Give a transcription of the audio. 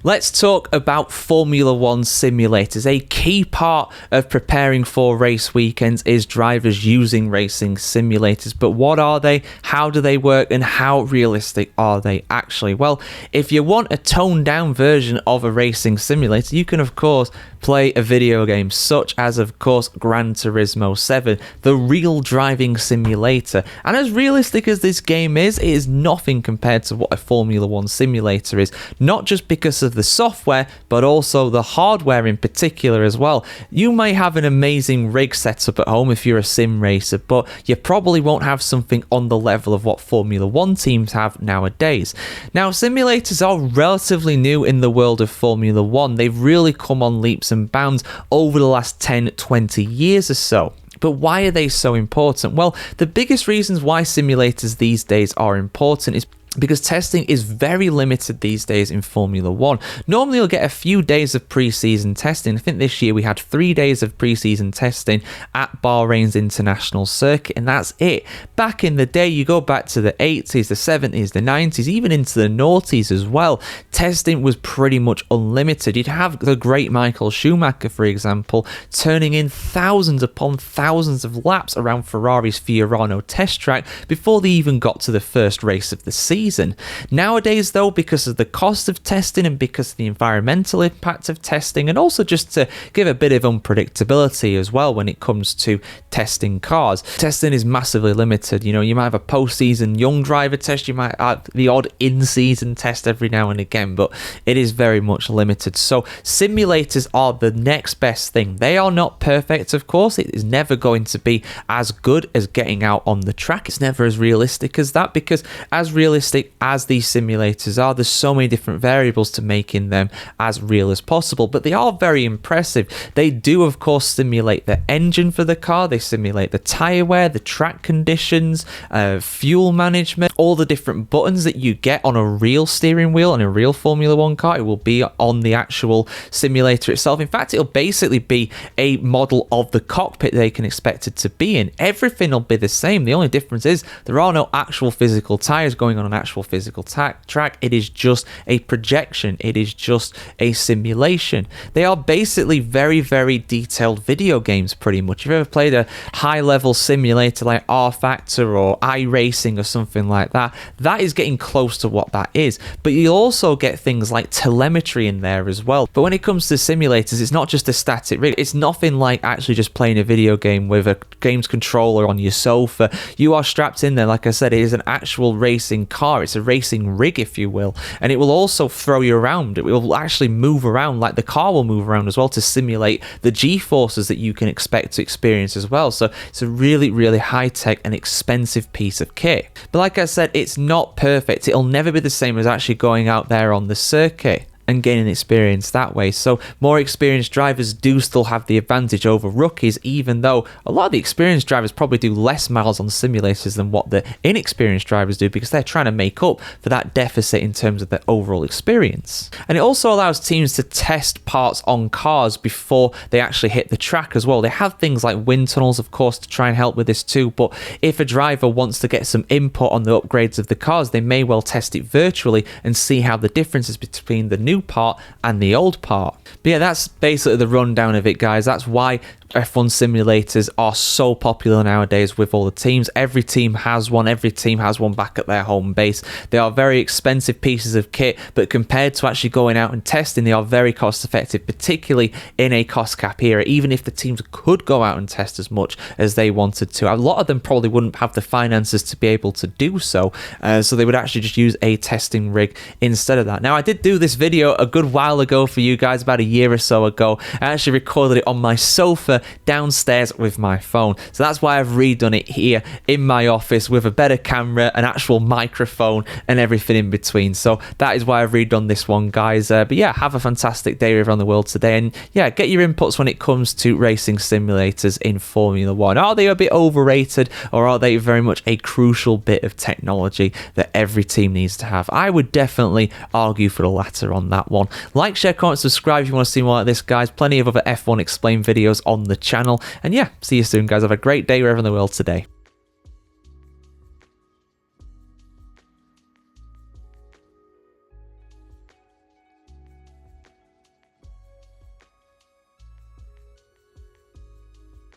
Let's talk about Formula One simulators. A key part of preparing for race weekends is drivers using racing simulators. But what are they? How do they work? And how realistic are they actually? Well, if you want a toned down version of a racing simulator, you can of course play a video game such as of course Gran Turismo 7, the real driving simulator. And as realistic as this game is, it is nothing compared to what a Formula One simulator is. Not just because of the software, but also the hardware in particular as well. You may have an amazing rig setup at home if you're a sim racer, but you probably won't have something on the level of what Formula One teams have nowadays. Now, simulators are relatively new in the world of Formula One. They've really come on leaps and bounds over the last 10-20 years or so. But why are they so important? Well, the biggest reasons why simulators these days are important is because testing is very limited these days in Formula One. Normally you'll get a few days of pre-season testing. I think this year we had 3 days of pre-season testing at Bahrain's international circuit, and that's it. Back in the day, you go back to the 80s, the 70s, the 90s, even into the noughties as well, testing was pretty much unlimited. You'd have the great Michael Schumacher, for example, turning in thousands upon thousands of laps around Ferrari's Fiorano test track before they even got to the first race of the season. Nowadays, though, because of the cost of testing and because of the environmental impact of testing, and also just to give a bit of unpredictability as well when it comes to testing cars, testing is massively limited. You know, you might have a post-season young driver test, you might have the odd in-season test every now and again, but it is very much limited. So simulators are the next best thing. They are not perfect, of course. It is never going to be as good as getting out on the track. It's never as realistic as that, because as realistic as these simulators are, there's so many different variables to making them as real as possible, but they are very impressive. They do of course simulate the engine for the car, they simulate the tyre wear, the track conditions, fuel management, all the different buttons that you get on a real steering wheel on a real Formula One car. It will be on the actual simulator itself. In fact, it'll basically be a model of the cockpit they can expect it to be in. Everything will be the same. The only difference is there are no actual physical tyres going on an actual physical track. It is just a projection. It is just a simulation. They are basically very, very detailed video games pretty much. If you've ever played a high level simulator like R Factor or iRacing or something like that, that is getting close to what that is. But you'll also get things like telemetry in there as well. But when it comes to simulators, it's not just a static rig. It's nothing like actually just playing a video game with a games controller on your sofa. You are strapped in there. Like I said, it is an actual racing car. It's a racing rig, if you will, and it will also throw you around. It will actually move around, like the car will move around as well, to simulate the G-forces that you can expect to experience as well. So it's a really, really high-tech and expensive piece of kit. But like I said, it's not perfect. It'll never be the same as actually going out there on the circuit and gaining experience that way. So more experienced drivers do still have the advantage over rookies, even though a lot of the experienced drivers probably do less miles on simulators than what the inexperienced drivers do, because they're trying to make up for that deficit in terms of their overall experience. And it also allows teams to test parts on cars before they actually hit the track as well. They have things like wind tunnels, of course, to try and help with this too, but if a driver wants to get some input on the upgrades of the cars, they may well test it virtually and see how the differences between the new part and the old part. But yeah, that's basically the rundown of it, guys. That's why F1 simulators are so popular nowadays with all the teams. Every team has one. Every team has one back at their home base. They are very expensive pieces of kit, but compared to actually going out and testing, they are very cost effective, particularly in a cost cap era. Even if the teams could go out and test as much as they wanted to, a lot of them probably wouldn't have the finances to be able to do so. So they would actually just use a testing rig instead of that. Now, I did do this video a good while ago for you guys, about a year or so ago. I actually recorded it on my sofa downstairs with my phone, so that's why I've redone it here in my office with a better camera, an actual microphone and everything in between. So that is why I've redone this one, guys. But yeah, have a fantastic day around the world today, and yeah, get your inputs when it comes to racing simulators in Formula One. Are they a bit overrated, or are they very much a crucial bit of technology that every team needs to have? I would definitely argue for the latter on that one. Like, share, comment, subscribe if you want to see more like this, guys. Plenty of other F1 Explained videos on the channel. And yeah, see you soon, guys. Have a great day wherever in the world today.